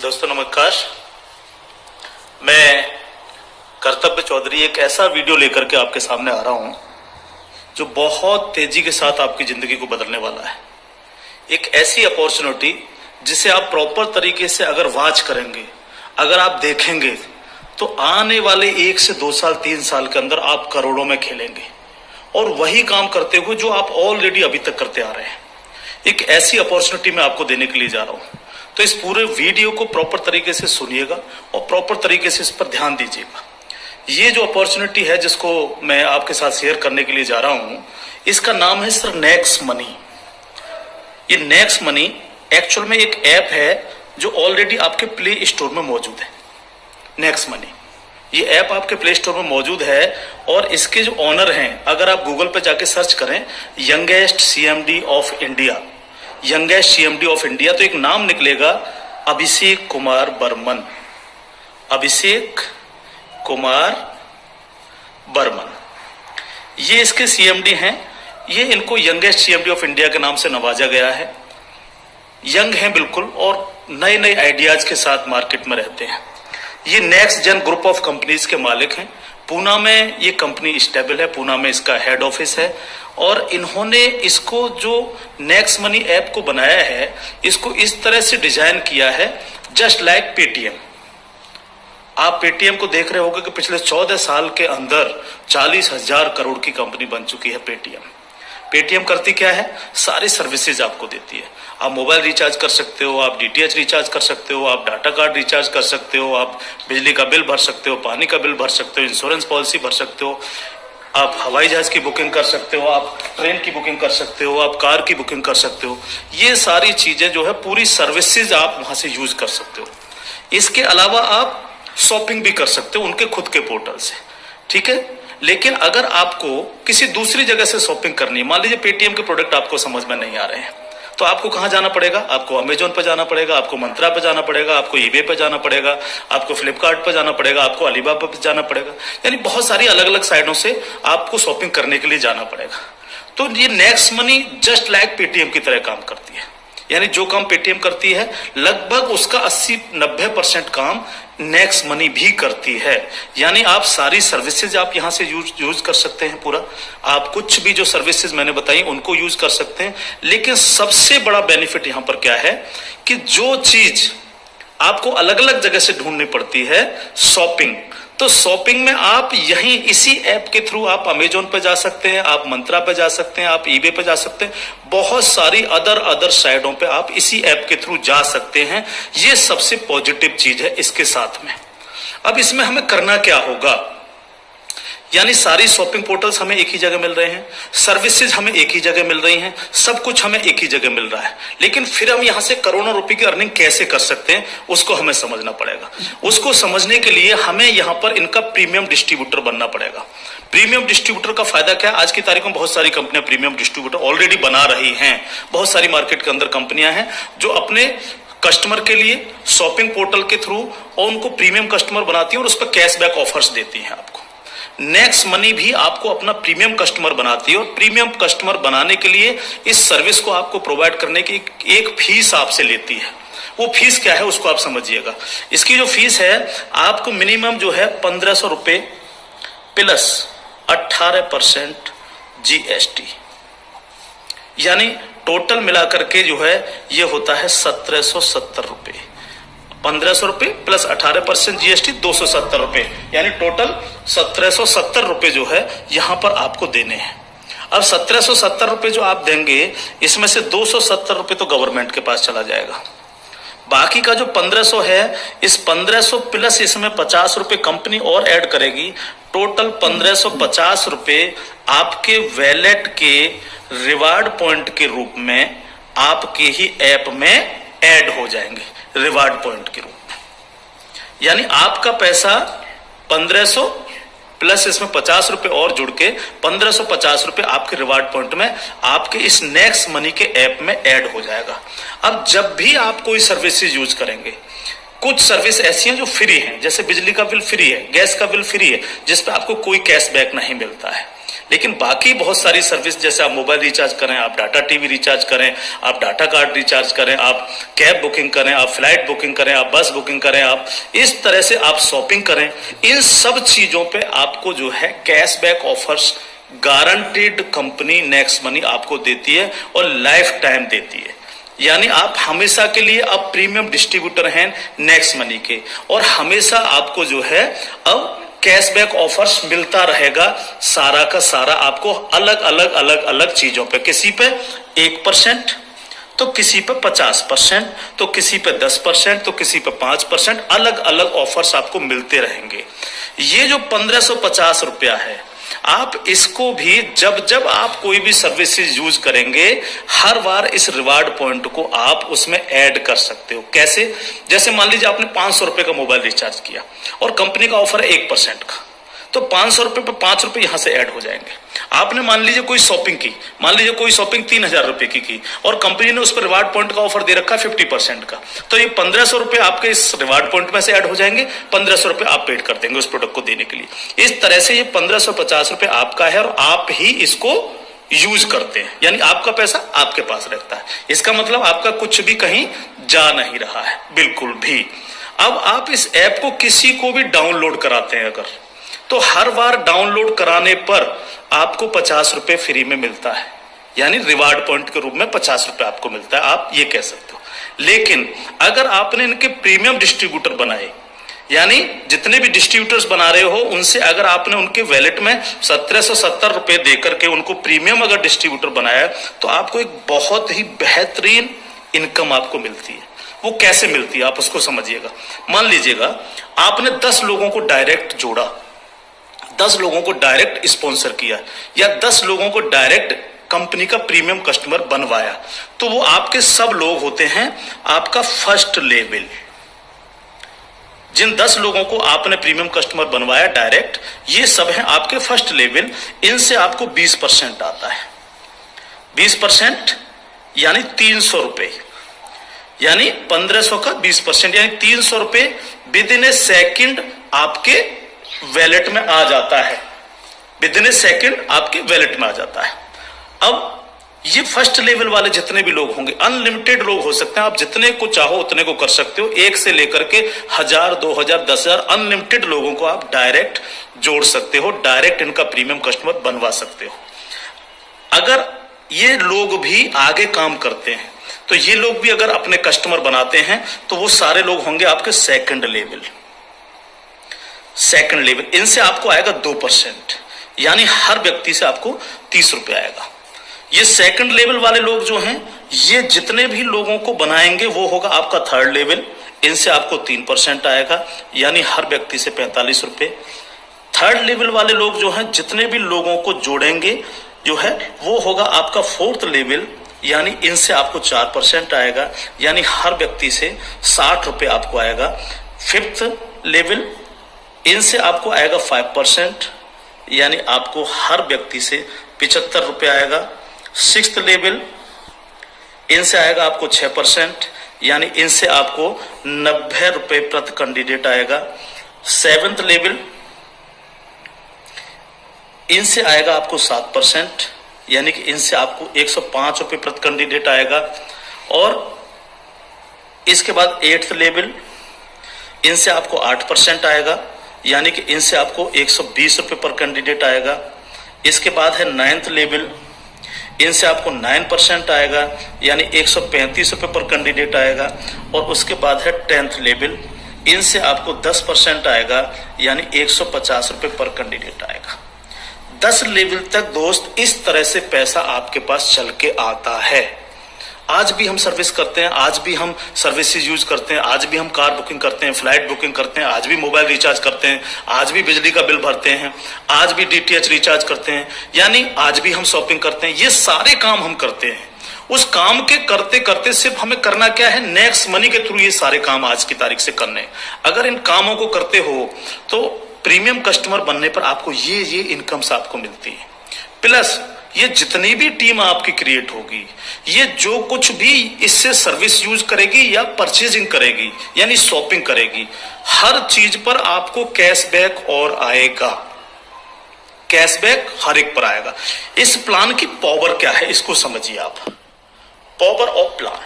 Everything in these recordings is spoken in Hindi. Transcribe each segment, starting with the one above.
दोस्तों नमस्कार। मैं कर्तव्य चौधरी एक ऐसा वीडियो लेकर के आपके सामने आ रहा हूं जो बहुत तेजी के साथ आपकी जिंदगी को बदलने वाला है। एक ऐसी अपॉर्चुनिटी जिसे आप प्रॉपर तरीके से अगर वॉच करेंगे, अगर आप देखेंगे तो आने वाले 1 से 2 साल 3 साल के अंदर आप करोड़ों में खेलेंगे और वही काम करते हुए जो आप ऑलरेडी अभी तक करते आ रहे हैं। एक ऐसी अपॉर्चुनिटी मैं आपको देने के लिए जा रहा हूं, तो इस पूरे वीडियो को प्रॉपर तरीके से सुनिएगा और प्रॉपर तरीके से इस पर ध्यान दीजिएगा। ये जो अपॉर्चुनिटी है जिसको मैं आपके साथ शेयर करने के लिए जा रहा हूं, इसका नाम है सर नेक्स्ट मनी। ये नेक्स्ट मनी एक्चुअल में एक ऐप है जो ऑलरेडी आपके प्ले स्टोर में मौजूद है। नेक्स्ट मनी ये ऐप आपके प्ले स्टोर में मौजूद है और इसके जो ऑनर हैं, अगर आप गूगल पे जाके सर्च करें youngest CMD of India, youngest CMD of India, तो एक नाम निकलेगा अभिषेक कुमार बर्मन। अभिषेक कुमार बर्मन ये इसके सीएमडी हैं। ये इनको यंगेस्ट सीएमडी ऑफ इंडिया के नाम से नवाजा गया है। यंग हैं बिल्कुल और नए नए आइडियाज के साथ मार्केट में रहते हैं। ये next gen group of companies के मालिक हैं। पूना में ये कंपनी स्टेबल है, पूना में इसका हेड ऑफिस है और इन्होंने इसको जो नेक्स्ट मनी ऐप को बनाया है, इसको इस तरह से डिजाइन किया है जस्ट लाइक पेटीएम। आप पेटीएम को देख रहे होंगे कि पिछले 14 साल के अंदर 40,000 करोड़ की कंपनी बन चुकी है पेटीएम। पेटीएम करती क्या है? सारी सर्विसेज आपको देती है। आप मोबाइल रिचार्ज कर सकते हो, आप डीटीएच रिचार्ज कर सकते हो, आप डाटा कार्ड रिचार्ज कर सकते हो, आप बिजली का बिल भर सकते हो, पानी का बिल भर सकते हो, इंश्योरेंस पॉलिसी भर सकते हो, आप हवाई जहाज की बुकिंग कर सकते हो, आप ट्रेन की बुकिंग कर सकते हो, आप कार की बुकिंग कर सकते हो। ये सारी चीजें जो है पूरी सर्विसेज आप वहां से यूज कर सकते हो। इसके अलावा आप शॉपिंग भी कर सकते हो उनके खुद के पोर्टल से, ठीक है। लेकिन अगर आपको किसी दूसरी जगह से शॉपिंग करनी है, मान लीजिए पेटीएम के प्रोडक्ट आपको समझ में नहीं आ रहे हैं, तो आपको कहां जाना पड़ेगा? आपको अमेजोन पे जाना पड़ेगा, आपको मंत्रा पे जाना पड़ेगा, आपको ईबे पे जाना पड़ेगा, आपको फ्लिपकार्ट पे जाना पड़ेगा, आपको अलीबाबा पे जाना पड़ेगा। यानी बहुत सारी अलग अलग साइटों से आपको शॉपिंग करने के लिए जाना पड़ेगा। तो ये next money just like Paytm की तरह काम करती है। यानी जो काम पेटीएम करती है लगभग उसका 80-90% काम नेक्स्ट मनी भी करती है। यानी आप सारी सर्विसेज आप यहां से यूज कर सकते हैं पूरा। आप कुछ भी जो सर्विसेज मैंने बताई उनको यूज कर सकते हैं। लेकिन सबसे बड़ा बेनिफिट यहां पर क्या है कि जो चीज आपको अलग अलग जगह से ढूंढनी पड़ती है, शॉपिंग, तो शॉपिंग में आप यहीं इसी ऐप के थ्रू आप अमेजोन पे जा सकते हैं, आप मंत्रा पे जा सकते हैं, आप ईबे पे जा सकते हैं, बहुत सारी अदर साइटों पे आप इसी ऐप के थ्रू जा सकते हैं। ये सबसे पॉजिटिव चीज है इसके साथ में। अब इसमें हमें करना क्या होगा? यानी सारी शॉपिंग पोर्टल्स हमें एक ही जगह मिल रहे हैं, सर्विसेज हमें एक ही जगह मिल रही हैं, सब कुछ हमें एक ही जगह मिल रहा है। लेकिन फिर हम यहां से करोड़ों रुपए की अर्निंग कैसे कर सकते हैं उसको हमें समझना पड़ेगा। उसको समझने के लिए हमें यहां पर इनका प्रीमियम डिस्ट्रीब्यूटर बनना पड़ेगा। प्रीमियम डिस्ट्रीब्यूटर का फायदा क्या है? आज की तारीख में बहुत सारी कंपनियां प्रीमियम डिस्ट्रीब्यूटर ऑलरेडी बना रही हैं। बहुत सारी मार्केट के अंदर कंपनियां हैं जो अपने कस्टमर के लिए शॉपिंग पोर्टल के थ्रू और उनको प्रीमियम कस्टमर बनाती हैं और उस पर कैशबैक ऑफर्स देती हैं आपको। नेक्स्ट मनी भी आपको अपना प्रीमियम कस्टमर बनाती है और प्रीमियम कस्टमर बनाने के लिए इस सर्विस को आपको प्रोवाइड करने की एक फीस आपसे लेती है। वो फीस क्या है उसको आप समझिएगा। इसकी जो फीस है आपको मिनिमम जो है 1,500 रुपए प्लस 18% जीएसटी, यानी टोटल मिलाकर के जो है ये होता है 1,770 रुपए। 1,500 रुपए प्लस 18% जीएसटी 270 रुपए, यानी टोटल 1,770 रुपए जो है यहां पर आपको देने हैं। अब 1,770 रुपए जो आप देंगे, इसमें से 270 रुपए तो गवर्नमेंट के पास चला जाएगा। बाकी का जो 1,500 है, इस 1,500 प्लस इसमें 50 रुपए कंपनी और ऐड करेगी। टोटल 1,550 रुपए आपके वैलेट के रिवार्ड पॉइंट के रूप में आपके ही ऐप में ऐड हो जाएंगे, रिवार्ड पॉइंट के रूप में। यानी आपका पैसा 1,500 प्लस इसमें 50 रुपए और जुड़ के 1,550 रुपए आपके रिवार्ड पॉइंट में आपके इस नेक्स्ट मनी के ऐप में ऐड हो जाएगा। अब जब भी आप कोई सर्विसेज यूज करेंगे, कुछ सर्विस ऐसी हैं जो फ्री हैं, जैसे बिजली का बिल फ्री है, गैस का बिल फ्री है, जिस पे आपको कोई कैशबैक नहीं मिलता है। लेकिन बाकी बहुत सारी सर्विस, जैसे आप मोबाइल रिचार्ज करें, आप डाटा टीवी रिचार्ज करें, आप डाटा कार्ड रिचार्ज करें, आप कैब बुकिंग करें, आप फ्लाइट बुकिंग करें, आप बस बुकिंग करें, आप इस तरह से आप शॉपिंग करें, इन सब चीजों पे आपको जो है cashback offers guaranteed company next money आपको देती है और लाइफ टाइम देती है। यानी आप हमेशा के लिए अब प्रीमियम डिस्ट्रीब्यूटर हैं नेक्स्ट मनी के, और हमेशा आपको जो है अब कैशबैक ऑफर्स मिलता रहेगा, सारा का सारा आपको अलग अलग चीजों पे, किसी पे 1%, तो किसी पे 50%, तो किसी पे 10%, तो किसी पे 5%, अलग अलग ऑफर्स आपको मिलते रहेंगे। ये जो 1550 रुपया है, आप इसको भी जब जब आप कोई भी सर्विसेज यूज करेंगे, हर बार इस रिवार्ड पॉइंट को आप उसमें ऐड कर सकते हो। कैसे? जैसे मान लीजिए आपने 500 रुपए का मोबाइल रिचार्ज किया और कंपनी का ऑफर है 1% का, तो 500 रुपए पे 5 रुपए यहां से ऐड हो जाएंगे। आपने मान लीजिए कोई शॉपिंग की, मान लीजिए कोई शॉपिंग 3000 रुपए की और कंपनी ने उस पर रिवार्ड पॉइंट का ऑफर दे रखा है 50% का, तो ये 1500 रुपए आपके इस रिवार्ड पॉइंट में से ऐड हो जाएंगे, 1500 रुपए आप पेड कर देंगे उस प्रोडक्ट को देने के लिए। इस तरह से ये 1550 रुपए आपका है और आप ही इसको यूज करते हैं, यानी आपका पैसा आपके पास रहता है। इसका मतलब आपका कुछ भी कहीं जा नहीं रहा है, बिल्कुल भी। अब आप इस ऐप को किसी को भी डाउनलोड कराते हैं अगर, तो हर बार डाउनलोड कराने पर आपको 50 रुपए फ्री में मिलता है, यानी रिवार्ड पॉइंट के रूप में 50 रुपए आपको मिलता है, आप ये कह सकते हो। लेकिन अगर आपने इनके प्रीमियम डिस्ट्रीब्यूटर बनाए, यानी जितने भी डिस्ट्रीब्यूटर्स बना रहे हो उनसे अगर आपने उनके वैलेट में 1770 रुपए देकर के उनको प्रीमियम अगर डिस्ट्रीब्यूटर बनाया, तो आपको एक बहुत ही बेहतरीन इनकम आपको मिलती है। वो कैसे मिलती है आप उसको समझिएगा। मान लीजिएगा आपने 10 लोगों को डायरेक्ट जोड़ा, 10 लोगों को डायरेक्ट स्पॉन्सर किया, या 10 लोगों को डायरेक्ट कंपनी का प्रीमियम कस्टमर बनवाया, तो वो आपके सब लोग होते हैं आपका फर्स्ट लेवल। जिन 10 लोगों को आपने प्रीमियम कस्टमर बनवाया डायरेक्ट, ये सब हैं आपके फर्स्ट लेवल। इनसे आपको 20% आता है। 20% यानी 300 रुपए, यानी 1500 का 20%, यानी 300 रुपए विद इन ए सेकेंड आपके वैलेट में आ जाता है, विद इन ए सेकेंड आपके वैलेट में आ जाता है। अब ये फर्स्ट लेवल वाले जितने भी लोग होंगे, अनलिमिटेड लोग हो सकते हैं, आप जितने को चाहो उतने को कर सकते हो, 1 से लेकर के 1000, 2000, 10,000 अनलिमिटेड लोगों को आप डायरेक्ट जोड़ सकते हो, डायरेक्ट इनका प्रीमियम कस्टमर बनवा सकते हो। अगर ये लोग भी आगे काम करते हैं, तो ये लोग भी अगर अपने कस्टमर बनाते हैं, तो वो सारे लोग होंगे आपके सेकंड लेवल। इनसे आपको आएगा 2%, यानी हर व्यक्ति से आपको 30 रुपए आएगा। ये सेकंड लेवल वाले लोग जो हैं, ये जितने भी लोगों को बनाएंगे वो होगा आपका थर्ड लेवल। इनसे आपको 3% आएगा, यानी हर व्यक्ति से 45 रुपए। थर्ड लेवल वाले लोग जो हैं, जितने भी लोगों को जोड़ेंगे जो है, वो होगा आपका फोर्थ लेवल, यानी इनसे आपको 4% आएगा, यानी हर व्यक्ति से 60 रुपए आपको आएगा। फिफ्थ लेवल, इनसे आपको आएगा 5%, यानी आपको हर व्यक्ति से 75 रुपए आएगा। सिक्स्थ लेवल, इनसे आएगा आपको 6%, यानी इनसे आपको 90 रुपए प्रति कैंडिडेट आएगा। सेवेंथ लेवल, इनसे आएगा आपको 7%, यानी कि इनसे आपको 105 रुपए प्रति कैंडिडेट आएगा। और इसके बाद 8th लेवल, इनसे आपको 8% आएगा, यानी कि इनसे आपको 120 रुपए पर कैंडिडेट आएगा। इसके बाद है 9th लेवल, इनसे आपको 9% आएगा, यानी 135 रुपए पर कैंडिडेट आएगा। और उसके बाद है 10th लेवल, इनसे आपको 10% आएगा, यानी 150 रुपए पर कैंडिडेट आएगा। 10 लेवल तक दोस्त इस तरह से पैसा आपके पास चल के आता है। आज भी हम सर्विस करते हैं, आज भी हम सर्विसेज यूज करते हैं, आज भी हम कार बुकिंग करते हैं, फ्लाइट बुकिंग करते हैं, आज भी मोबाइल रिचार्ज करते हैं, आज भी बिजली का बिल भरते हैं, आज भी डीटीएच रिचार्ज करते हैं, यानी आज भी हम शॉपिंग करते हैं। ये सारे काम हम करते हैं। उस काम के करते करते सिर्फ हमें करना क्या है, नेक्स्ट मनी के थ्रू ये सारे काम आज की तारीख से करने हैं। अगर इन कामों को करते हो तो प्रीमियम कस्टमर बनने पर आपको ये इनकम्स आपको मिलती है। प्लस ये जितनी भी टीम आपकी क्रिएट होगी, ये जो कुछ भी इससे सर्विस यूज करेगी या परचेजिंग करेगी, यानी शॉपिंग करेगी, हर चीज पर आपको कैशबैक और आएगा। कैशबैक हर एक पर आएगा। इस प्लान की पावर क्या है इसको समझिए आप। पावर ऑफ प्लान,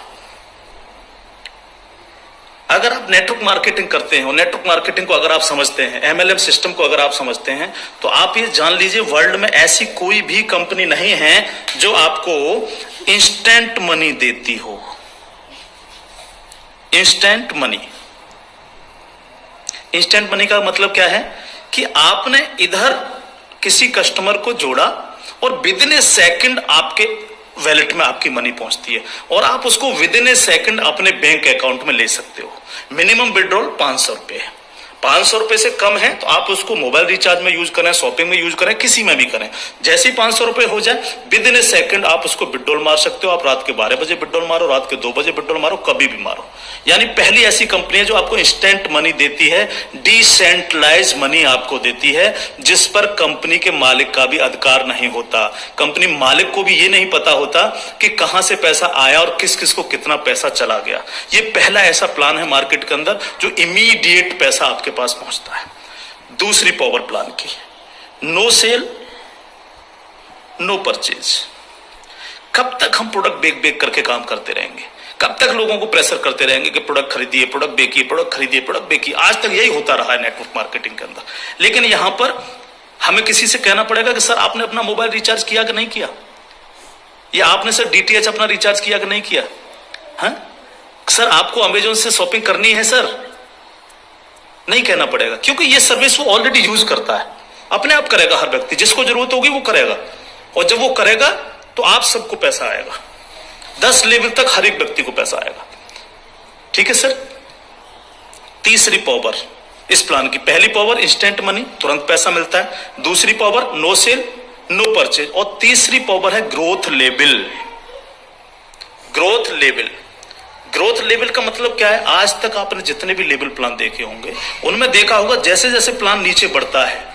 अगर आप नेटवर्क मार्केटिंग करते हैं और नेटवर्क मार्केटिंग को अगर आप समझते हैं, एमएलएम सिस्टम को अगर आप समझते हैं, तो आप ये जान लीजिए वर्ल्ड में ऐसी कोई भी कंपनी नहीं है जो आपको इंस्टेंट मनी देती हो। इंस्टेंट मनी, इंस्टेंट मनी का मतलब क्या है कि आपने इधर किसी कस्टमर को जोड़ा और विद इन ए सेकंड आपके वैलेट में आपकी मनी पहुंचती है और आप उसको विद इन ए सेकंड अपने बैंक अकाउंट में ले सकते हो। मिनिमम विड्रॉल 500 रुपए है। 500 रुपए से कम है तो आप उसको मोबाइल रिचार्ज में यूज करें, शॉपिंग में यूज करें, किसी में भी करें। जैसे ही 500 रुपए हो जाए विद इन ए सेकंड आप उसको विड्रॉल मार सकते हो। आप रात के 12 बजे विड्रॉल मारो, रात के 2 बजे विड्रॉल मारो, कभी भी मारो। यानी पहली ऐसी कंपनी है जो आपको इंस्टेंट मनी देती है, डिसेंट्रलाइज मनी आपको देती है, जिस पर कंपनी के मालिक का भी अधिकार नहीं होता। कंपनी मालिक को भी ये नहीं पता होता कि कहां से पैसा आया और किस किस को कितना पैसा चला गया। ये पहला ऐसा प्लान है मार्केट के अंदर जो इमीडिएट पैसा आपके पास पहुंचता है। दूसरी पावर प्लान की, नो सेल नो परचेज। कब तक हम प्रोडक्ट बेक बेक करके काम करते रहेंगे? कब तक लोगों को प्रेशर करते रहेंगे कि प्रोडक्ट खरीदिए, प्रोडक्ट बेचिए, प्रोडक्ट खरीदिए, प्रोडक्ट बेचिए? आज तक यही होता रहा है नेटवर्क मार्केटिंग के अंदर। लेकिन यहां पर हमें किसी से कहना पड़ेगा कि सर आपने अपना मोबाइल रिचार्ज किया कि नहीं किया, या आपने सर डीटीएच अपना रिचार्ज किया कि नहीं किया, हाँ? सर आपको अमेजोन से शॉपिंग करनी है सर, नहीं कहना पड़ेगा, क्योंकि ये सर्विस वो ऑलरेडी यूज करता है। अपने आप करेगा, हर व्यक्ति जिसको जरूरत होगी वो करेगा, और जब वो करेगा तो आप सबको पैसा आएगा। 10 लेवल तक हर एक व्यक्ति को पैसा आएगा। ठीक है सर। तीसरी पावर इस प्लान की, पहली पावर इंस्टेंट मनी, तुरंत पैसा मिलता है। दूसरी power no sale no purchase, और तीसरी पावर है growth level. Growth level, growth level का मतलब क्या है? आज तक आपने जितने भी लेवल प्लान देखे होंगे उनमें देखा होगा जैसे जैसे प्लान नीचे बढ़ता है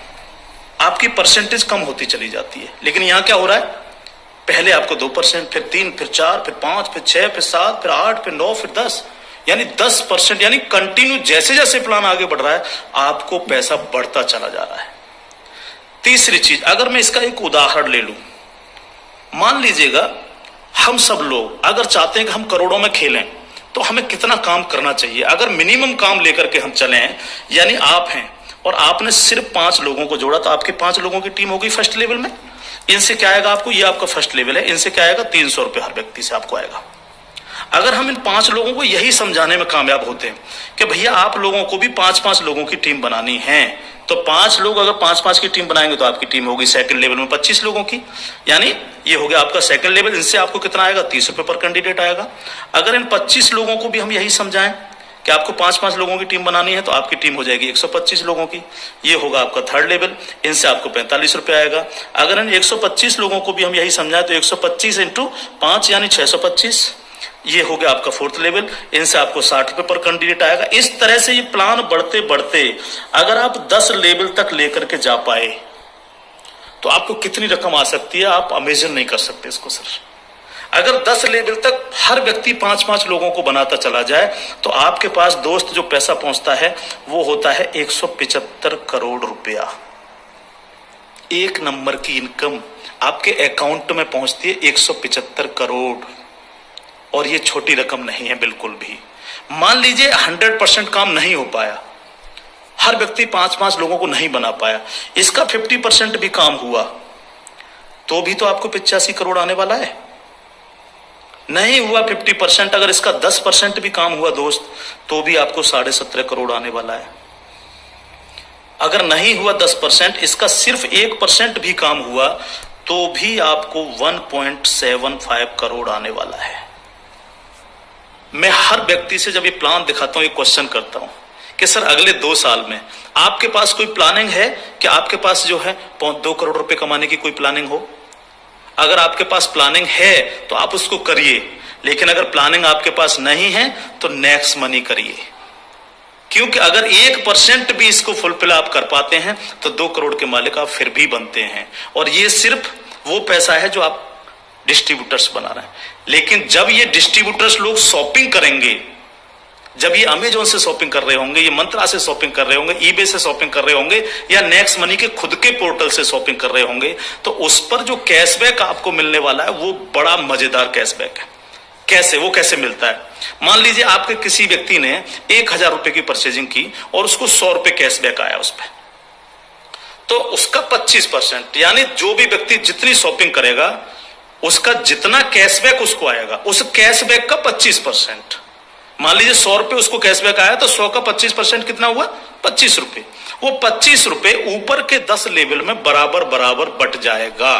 आपकी परसेंटेज कम होती चली जाती है। लेकिन यहां क्या हो रहा है? पहले आपको 2%, फिर 3, फिर 4, फिर 5, फिर 6, फिर 7, फिर 8, फिर 9, फिर 10, यानी 10%, यानी कंटिन्यू जैसे जैसे प्लान आगे बढ़ रहा है आपको पैसा बढ़ता चला जा रहा है। तीसरी चीज, अगर मैं इसका एक उदाहरण ले लूं, मान लीजिएगा हम सब लोग अगर चाहते हैं कि हम करोड़ों में खेलें तो हमें कितना काम करना चाहिए? अगर मिनिमम काम लेकर के हम चलें, यानी आप हैं और आपने सिर्फ 5 लोगों को जोड़ा तो आपके 5 लोगों की टीम होगी फर्स्ट लेवल में। इनसे क्या आएगा आपको? ये आपका फर्स्ट लेवल है, इनसे क्या आएगा? 300 रुपए हर व्यक्ति से आपको आएगा। अगर हम इन 5 लोगों को यही समझाने में कामयाब होते हैं कि भैया आप लोगों को भी 5-5 लोगों की टीम बनानी है, तो 5 लोग अगर 5-5 की टीम बनाएंगे तो आपकी टीम होगी सेकंड लेवल में 25 लोगों की, यानी ये हो गया आपका सेकंड लेवल। इनसे आपको कितना आएगा? 30 रुपए पर कैंडिडेट आएगा। अगर इन 25 लोगों को भी हम यही समझाएं कि आपको 5-5 लोगों की टीम बनानी है तो आपकी टीम हो जाएगी 125 लोगों की, ये होगा आपका थर्ड लेवल। इनसे आपको 45 रुपए आएगा। अगर इन 125 लोगों को भी हम यही समझाएं तो 125 × 5 यानी 625, ये हो गया आपका फोर्थ लेवल। इनसे आपको 60 रुपए पर कैंडिडेट आएगा। इस तरह से ये प्लान बढ़ते बढ़ते अगर आप 10 लेवल तक लेकर के जा पाए तो आपको कितनी रकम आ सकती है, आप इमेजिन नहीं कर सकते इसको सर। अगर 10 लेवल तक हर व्यक्ति 5-5 लोगों को बनाता चला जाए तो आपके पास दोस्त जो पैसा पहुंचता है वो होता है 175 करोड़ रुपया। एक नंबर की इनकम आपके अकाउंट में पहुंचती है 175 करोड़, और ये छोटी रकम नहीं है बिल्कुल भी। मान लीजिए 100% काम नहीं हो पाया, हर व्यक्ति 5-5 लोगों को नहीं बना पाया, इसका 50% भी काम हुआ तो भी तो आपको 85 करोड़ आने वाला है। नहीं हुआ 50%, अगर इसका 10% भी काम हुआ दोस्त तो भी आपको 17.5 करोड़ आने वाला है। अगर नहीं हुआ 10%, इसका सिर्फ 1% भी काम हुआ तो भी आपको 1.75 करोड़ आने वाला है। मैं हर व्यक्ति से जब ये प्लान दिखाता हूं, ये क्वेश्चन करता हूं कि सर अगले 2 साल में आपके पास कोई प्लानिंग है कि आपके पास जो है 2 करोड़ रुपए कमाने की कोई प्लानिंग हो? अगर आपके पास प्लानिंग है तो आप उसको करिए, लेकिन अगर प्लानिंग आपके पास नहीं है तो नेक्स्ट मनी करिए, क्योंकि अगर 1% भी इसको फुलफिल आप कर पाते हैं तो 2 करोड़ के मालिक आप फिर भी बनते हैं। और ये सिर्फ वो पैसा है जो आप डिस्ट्रीब्यूटर्स बना रहे हैं। लेकिन जब ये डिस्ट्रीब्यूटर्स लोग शॉपिंग करेंगे जब ये अमेजोन से शॉपिंग कर रहे होंगे, ये मंत्रा से शॉपिंग कर रहे होंगे, ईबे से शॉपिंग कर रहे होंगे, या नेक्स्ट मनी के खुद के पोर्टल से शॉपिंग कर रहे होंगे, तो उस पर जो कैशबैक आपको मिलने वाला है वो बड़ा मजेदार कैशबैक है। कैसे, वो कैसे मिलता है? मान लीजिए आपके किसी व्यक्ति ने 1000 रुपए की परचेजिंग की और उसको 100 रुपए कैशबैक आया उस पर, तो उसका 25%, यानी जो भी व्यक्ति जितनी शॉपिंग करेगा उसका जितना कैशबैक उसको आएगा, उस कैशबैक का 25%। मान लीजिए 100 रुपए उसको कैशबैक आया, तो 100 का 25% कितना हुआ? 25 रुपए। वो 25 रुपए ऊपर के 10 लेवल में बराबर बराबर बट जाएगा।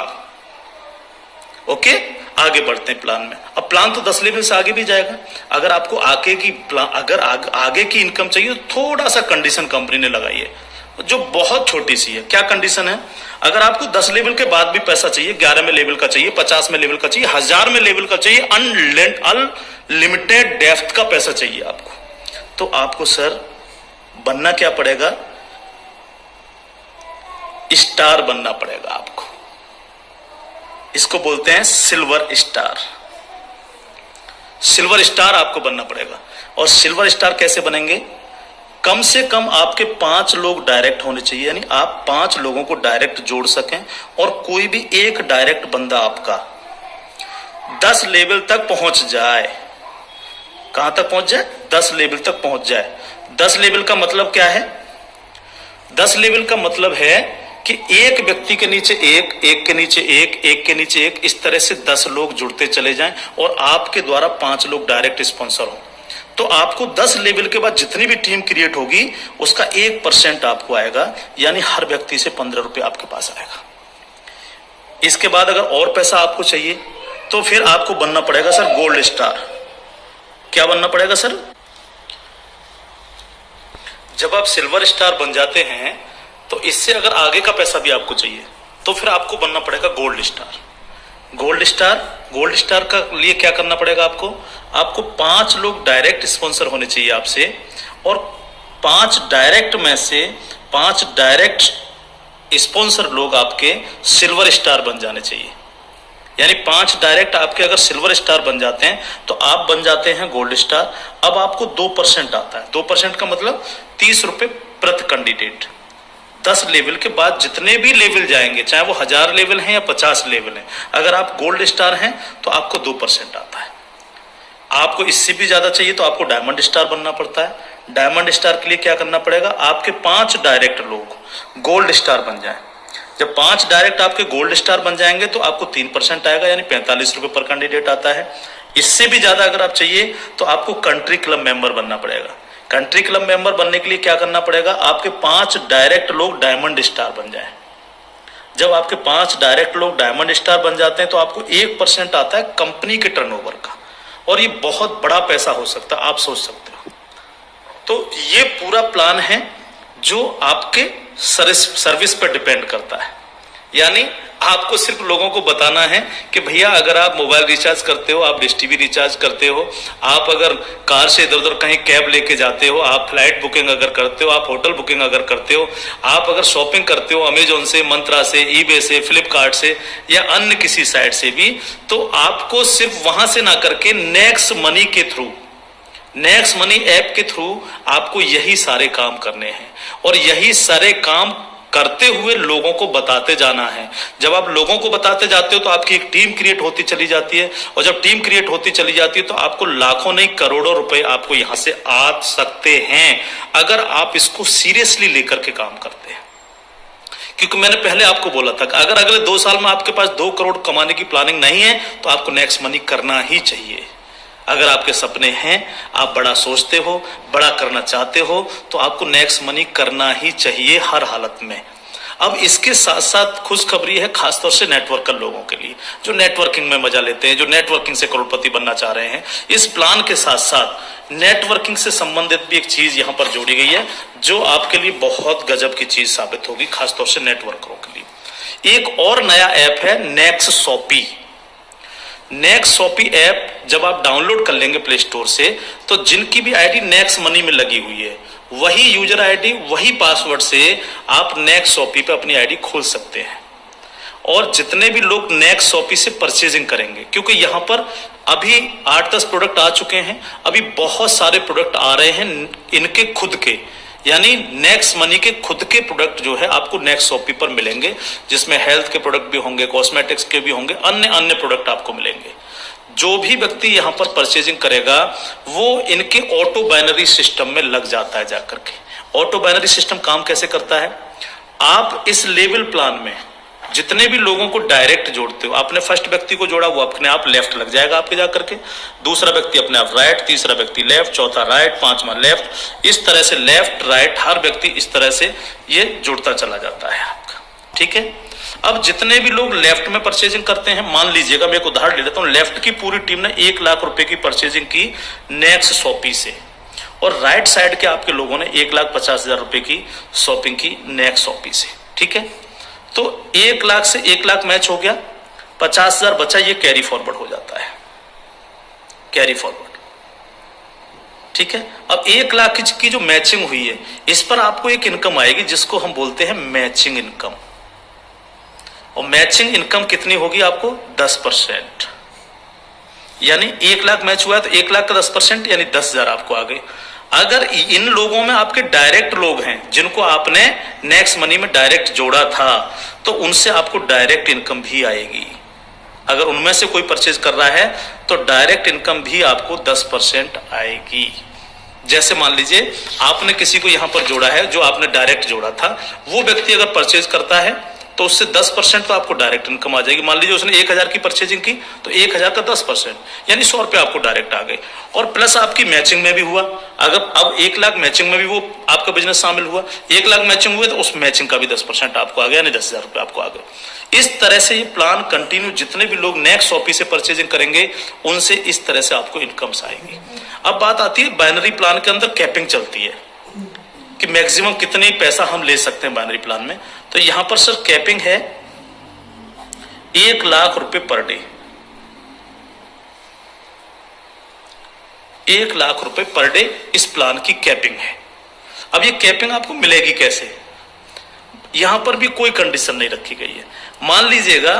ओके, आगे बढ़ते हैं प्लान में। अब प्लान तो 10 लेवल से आगे भी जाएगा। अगर आपको आगे की इनकम चाहिए तो थोड़ा सा कंडीशन कंपनी ने लगाई है जो बहुत छोटी सी है। क्या कंडीशन है? अगर आपको 10 लेवल के बाद भी पैसा चाहिए, 11 में लेवल का चाहिए, 50 में लेवल का चाहिए, 1000 में लेवल का चाहिए, अनलिमिटेड डेप्थ का पैसा चाहिए आपको, तो आपको सर बनना क्या पड़ेगा? स्टार बनना पड़ेगा आपको। इसको बोलते हैं सिल्वर स्टार। सिल्वर स्टार आपको बनना पड़ेगा। और सिल्वर स्टार कैसे बनेंगे? कम से कम आपके 5 लोग डायरेक्ट होने चाहिए, यानी आप 5 लोगों को डायरेक्ट जोड़ सकें, और कोई भी एक डायरेक्ट बंदा आपका 10 लेवल तक पहुंच जाए। कहां तक पहुंच जाए? 10 लेवल तक पहुंच जाए। 10 लेवल का मतलब क्या है? 10 लेवल का मतलब है कि एक व्यक्ति के नीचे एक, एक के नीचे एक, एक के नीचे एक, इस तरह से 10 लोग जुड़ते चले जाएं और आपके द्वारा 5 लोग डायरेक्ट स्पॉन्सर हो। तो आपको 10 लेवल के बाद जितनी भी टीम क्रिएट होगी उसका 1% आपको आएगा, यानी हर व्यक्ति से 15 रुपए आपके पास आएगा। इसके बाद अगर और पैसा आपको चाहिए तो फिर आपको बनना पड़ेगा सर गोल्ड स्टार। क्या बनना पड़ेगा सर? जब आप सिल्वर स्टार बन जाते हैं तो इससे अगर आगे का पैसा भी आपको चाहिए तो फिर आपको बनना पड़ेगा गोल्ड स्टार। गोल्ड स्टार का लिए क्या करना पड़ेगा आपको? आपको 5 लोग डायरेक्ट स्पॉन्सर होने चाहिए आपसे, और 5 डायरेक्ट में से 5 डायरेक्ट स्पॉन्सर लोग आपके सिल्वर स्टार बन जाने चाहिए। यानी 5 डायरेक्ट आपके अगर सिल्वर स्टार बन जाते हैं तो आप बन जाते हैं गोल्ड स्टार। अब आपको 2% आता है। 2% का मतलब 30 रुपए प्रति कैंडिडेट। 10 लेवल के बाद जितने भी लेवल जाएंगे, चाहे वो 1000 लेवल हैं या 50 लेवल हैं, अगर आप गोल्ड स्टार हैं तो आपको 2% आता है। आपको इससे भी ज्यादा चाहिए तो आपको डायमंड स्टार बनना पड़ता है। डायमंड स्टार के लिए क्या करना पड़ेगा? आपके 5 डायरेक्ट लोग गोल्ड स्टार बन जाएं। जब 5 डायरेक्ट आपके गोल्ड स्टार बन जाएंगे तो आपको 3% आएगा, यानी 45 रुपए पर कैंडिडेट आता है। इससे भी ज्यादा अगर आप चाहिए तो आपको कंट्री क्लब मेंबर बनना पड़ेगा। कंट्री क्लब मेंबर बनने के लिए क्या करना पड़ेगा? आपके 5 डायरेक्ट लोग डायमंड स्टार बन जाएं। जब आपके 5 डायरेक्ट लोग डायमंड स्टार बन जाते हैं तो आपको 1% आता है कंपनी के टर्नओवर का, और ये बहुत बड़ा पैसा हो सकता है, आप सोच सकते हो। तो ये पूरा प्लान है जो आपके सर्विस पर डिपेंड करता है। यानी आपको सिर्फ लोगों को बताना है कि भैया अगर आप मोबाइल रिचार्ज करते हो, आप डिश टीवी रिचार्ज करते हो, आप अगर कार से इधर उधर कहीं कैब लेके जाते हो, आप फ्लाइट बुकिंग अगर करते हो, आप होटल बुकिंग अगर करते हो, आप अगर शॉपिंग करते हो अमेजोन से, मंत्रा से, ईबे से, फ्लिपकार्ट से या अन्य किसी साइट से भी, तो आपको सिर्फ वहां से ना करके नेक्स्ट मनी के थ्रू, नेक्स्ट मनी ऐप के थ्रू आपको यही सारे काम करने हैं, और यही सारे काम करते हुए लोगों को बताते जाना है। जब आप लोगों को बताते जाते हो तो आपकी एक टीम क्रिएट होती चली जाती है, और जब टीम क्रिएट होती चली जाती है तो आपको लाखों नहीं करोड़ों रुपए आपको यहां से आ सकते हैं, अगर आप इसको सीरियसली लेकर के काम करते हैं। क्योंकि मैंने पहले आपको बोला था कि अगर अगले 2 साल में आपके पास 2 करोड़ कमाने की प्लानिंग नहीं है तो आपको नेक्स्ट मनी करना ही चाहिए। अगर आपके सपने हैं, आप बड़ा सोचते हो, बड़ा करना चाहते हो, तो आपको नेक्स्ट मनी करना ही चाहिए हर हालत में। अब इसके साथ साथ खुशखबरी है खासतौर से नेटवर्कर लोगों के लिए, जो नेटवर्किंग में मजा लेते हैं, जो नेटवर्किंग से करोड़पति बनना चाह रहे हैं। इस प्लान के साथ साथ नेटवर्किंग से संबंधित भी एक चीज यहां पर जोड़ी गई है जो आपके लिए बहुत गजब की चीज साबित होगी, खासतौर से नेटवर्करों के लिए। एक और नया ऐप है next shoppy. Next shoppy app जब आप डाउनलोड कर लेंगे प्ले स्टोर से, तो जिनकी भी आईडी नेक्स्ट मनी में लगी हुई है, वही यूजर आईडी, वही पासवर्ड से आप नेक्स्ट शॉपी पे अपनी आईडी खोल सकते हैं। और जितने भी लोग नेक्स्ट शॉपी से परचेजिंग करेंगे, क्योंकि यहाँ पर अभी 8-10 प्रोडक्ट आ चुके हैं, अभी बहुत सारे प्रोडक्ट आ रहे हैं इनके खुद के, यानी नेक्स्ट मनी के खुद के प्रोडक्ट जो है आपको नेक्स्ट शॉपी पर मिलेंगे, जिसमें हेल्थ के प्रोडक्ट भी होंगे, कॉस्मेटिक्स के भी होंगे, अन्य अन्य प्रोडक्ट आपको मिलेंगे। जो भी व्यक्ति यहाँ पर परचेजिंग करेगा वो इनके ऑटो बाइनरी सिस्टम में लग जाता है जाकर के। ऑटो बाइनरी सिस्टम काम कैसे करता है, आप इस लेवल प्लान में जितने भी लोगों को डायरेक्ट जोड़ते हो, आपने फर्स्ट व्यक्ति को जोड़ा वो अपने आप लेफ्ट लग जाएगा आपके जाकर के, दूसरा व्यक्ति अपने आप राइट, तीसरा व्यक्ति लेफ्ट, चौथा राइट, पांचवा लेफ्ट, इस तरह से लेफ्ट राइट हर व्यक्ति इस तरह से ये जुड़ता चला जाता है आपका। ठीक है, अब जितने भी लोग लेफ्ट में परचेजिंग करते हैं, मान लीजिएगा मैं एक उदाहरण ले लेता हूं, लेफ्ट की पूरी टीम ने 1 लाख रुपए की परचेजिंग की नेक्स्ट शॉपी से, और राइट साइड के आपके लोगों ने 1,50,000 रुपए की शॉपिंग की नेक्स्ट शॉपी से। ठीक है, तो 1 लाख से 1 लाख मैच हो गया, 50,000 बचा, ये कैरी फॉरवर्ड हो जाता है, कैरी फॉरवर्ड। ठीक है, अब 1 लाख की जो मैचिंग हुई है इस पर आपको एक इनकम आएगी जिसको हम बोलते हैं मैचिंग इनकम, और मैचिंग इनकम कितनी होगी आपको 10%, यानी 1 लाख मैच हुआ है तो 1 लाख का 10% यानी 10,000 आपको आ गए। अगर इन लोगों में आपके डायरेक्ट लोग हैं जिनको आपने नेक्स्ट मनी में डायरेक्ट जोड़ा था तो उनसे आपको डायरेक्ट इनकम भी आएगी। अगर उनमें से कोई परचेज कर रहा है तो डायरेक्ट इनकम भी आपको 10% आएगी। जैसे मान लीजिए आपने किसी को यहां पर जोड़ा है, जो आपने डायरेक्ट जोड़ा था, वो व्यक्ति अगर परचेज करता है तो उससे 10% तो आपको डायरेक्ट इनकम आ जाएगी। मान लीजिए उसने 1,000 की परचेजिंग की तो 1,000 का 10% यानी 100 रुपए आपको डायरेक्ट आ गए, और प्लस आपकी मैचिंग में भी हुआ। अगर अब 1 लाख मैचिंग में भी वो आपका बिजनेस शामिल हुआ, 1 लाख मैचिंग हुए तो उस मैचिंग का भी 10% आपको आ गया, यानी 10,000 रुपए आपको आ गए। इस तरह से ये प्लान कंटिन्यू, जितने भी लोग नेक्स्ट शॉपी से परचेजिंग करेंगे उनसे इस तरह से आपको इनकम्स आएगी। अब बात आती है बाइनरी प्लान के अंदर कैपिंग चलती है कि मैक्सिमम कितने पैसा हम ले सकते हैं बाइनरी प्लान में। तो यहां पर सर कैपिंग है 1 लाख रुपए पर डे, 1 लाख रुपए पर डे इस प्लान की कैपिंग है। अब ये कैपिंग आपको मिलेगी कैसे, यहां पर भी कोई कंडीशन नहीं रखी गई है। मान लीजिएगा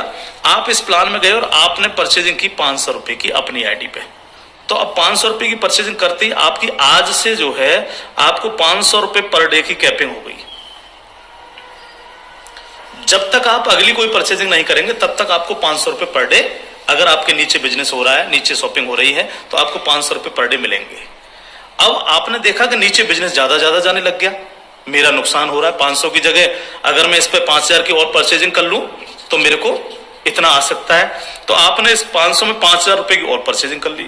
आप इस प्लान में गए और आपने परचेजिंग की 500 रुपए की अपनी आईडी पे, तो अब 500 रुपए की परचेजिंग करते ही आपकी आज से जो है आपको 500 रुपए पर डे की कैपिंग हो गई। जब तक आप अगली कोई परचेजिंग नहीं करेंगे तब तक आपको 500 रुपए पर डे, अगर आपके नीचे बिजनेस हो रहा है, नीचे शॉपिंग हो रही है, तो आपको 500 रुपए पर डे मिलेंगे। अब आपने देखा कि नीचे बिजनेस ज्यादा जाने लग गया, मेरा नुकसान हो रहा है, 500 की जगह अगर मैं इस पे 5,000 की और परचेजिंग कर लूं तो मेरे को इतना आ सकता है, तो आपने इस 500 में 5,000 रुपए की और परचेजिंग कर ली,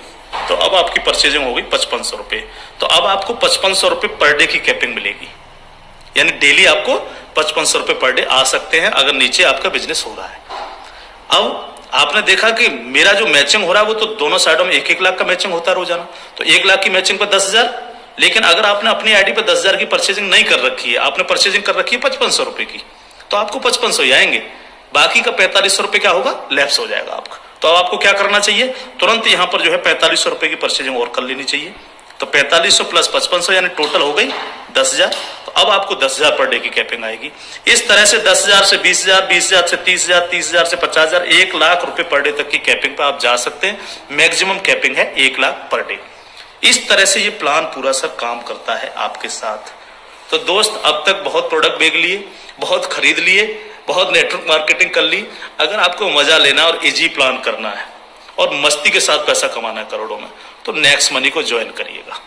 तो अब आपकी परचेजिंग हो गई 5500 रुपए। तो अब आपको 5500 रुपए पर डे की कैपिंग मिलेगी, यानी डेली आपको 5500 रुपए पर डे आ सकते हैं अगर नीचे आपका बिजनेस हो रहा है। अब आपने देखा कि मेरा जो मैचिंग हो रहा है वो तो दोनों साइडों में 1-1 लाख का मैचिंग होता है रोजाना, तो 1 लाख की मैचिंग पर 10,000। लेकिन अगर आपने अपनी आईडी पर 10,000 की परचेजिंग नहीं कर रखी है, आपने परचेजिंग कर रखी है 5500 रुपए की, तो आपको 5500 ही आएंगे, बाकी का 4500 रुपए क्या होगा, लैप्स हो जाएगा आपका। तो अब आपको क्या करना चाहिए, तुरंत यहां पर जो है 4500 रुपए की परचेजिंग और कर लेनी चाहिए। तो 4500 प्लस 5500 यानी टोटल हो गई 10,000। तो अब आपको 10,000 पर डे की कैपिंग आएगी। इस तरह से 10,000 से 20,000, 20,000 से 30,000, 30,000 से 50,000, 1 लाख रुपए पर डे तक की कैपिंग पर आप जा सकते हैं। मैक्सिमम कैपिंग है 1 लाख पर डे। इस तरह से ये प्लान पूरा सर काम करता है आपके साथ। तो दोस्त, अब तक बहुत प्रोडक्ट बेच लिए, बहुत खरीद लिए, बहुत नेटवर्क मार्केटिंग कर ली। अगर आपको मजा लेना और इजी प्लान करना है और मस्ती के साथ पैसा कमाना है करोड़ों में, तो नेक्स्ट मनी को ज्वाइन करिएगा।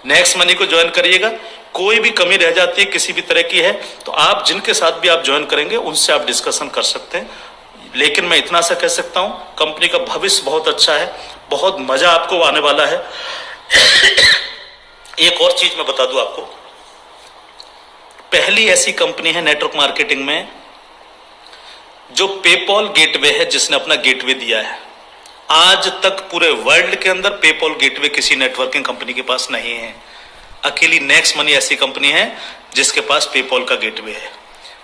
नेक्स्ट मनी को ज्वाइन करिएगा। कोई भी कमी रह जाती है किसी भी तरह की है तो आप जिनके साथ भी आप ज्वाइन करेंगे उनसे आप डिस्कशन कर सकते हैं। लेकिन मैं इतना सा कह सकता हूं, कंपनी का भविष्य बहुत अच्छा है, बहुत मजा आपको आने वाला है। एक और चीज मैं बता दूं आपको, पहली ऐसी कंपनी है नेटवर्क मार्केटिंग में जो पेपॉल गेटवे है, जिसने अपना गेटवे दिया है। आज तक पूरे वर्ल्ड के अंदर पेपॉल गेटवे किसी नेटवर्किंग कंपनी के पास नहीं है। अकेली नेक्स्ट मनी ऐसी कंपनी है जिसके पास पेपॉल का गेटवे है।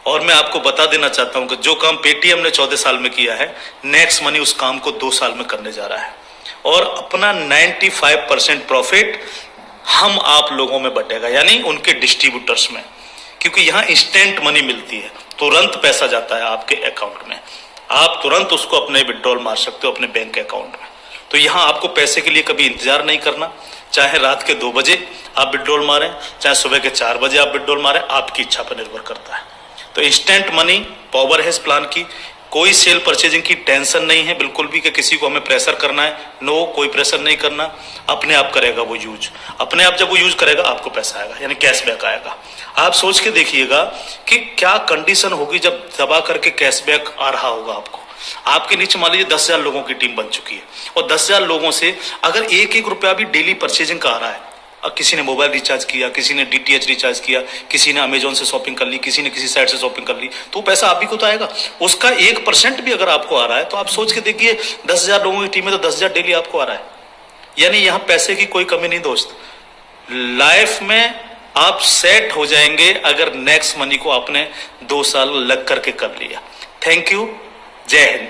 और मैं आपको बता देना चाहता हूं कि जो काम पेटीएम ने 14 साल में किया है, नेक्स्ट मनी उस काम को 2 साल में करने जा रहा है। और अपना 95% प्रॉफिट हम आप लोगों में बटेगा, यानी उनके डिस्ट्रीब्यूटर्स में, क्योंकि यहां इंस्टेंट मनी मिलती है, तुरंत पैसा जाता है आपके अकाउंट में। आप तुरंत उसको अपने विड्रॉल मार सकते हो अपने बैंक अकाउंट में। तो यहाँ आपको पैसे के लिए कभी इंतजार नहीं करना, चाहे रात के 2 बजे आप विड्रॉल मारें, चाहे सुबह के 4 बजे आप विड्रॉल मारें, आपकी इच्छा पर निर्भर करता है। तो इंस्टेंट मनी पावर है इस प्लान की। कोई सेल परचेजिंग की टेंशन नहीं है बिल्कुल भी कि किसी को हमें प्रेशर करना है, नो, कोई प्रेशर नहीं करना, अपने आप करेगा वो यूज। अपने आप जब वो यूज करेगा आपको पैसा आएगा, यानी कैशबैक आएगा। आप सोच के देखिएगा कि क्या कंडीशन होगी जब दबा करके कैशबैक आ रहा होगा आपको। आपके नीचे मान लीजिए 10,000 लोगों की टीम बन चुकी है और 10,000 लोगों से अगर 1-1 रुपया भी डेली परचेजिंग का आ रहा है, किसी ने मोबाइल रिचार्ज किया, किसी ने DTH रिचार्ज किया, किसी ने अमेजोन से शॉपिंग कर ली, किसी ने किसी साइट से शॉपिंग कर ली, तो पैसा आप ही को तो आएगा। उसका 1% भी अगर आपको आ रहा है तो आप सोच के देखिए 10,000 लोगों की टीम में तो 10,000 डेली आपको आ रहा है। यानी यहाँ पैसे की कोई कमी नहीं दोस्त। लाइफ में आप सेट हो जाएंगे अगर नेक्स्ट मनी को आपने 2 साल लग करके कर लिया। थैंक यू, जय हिंद।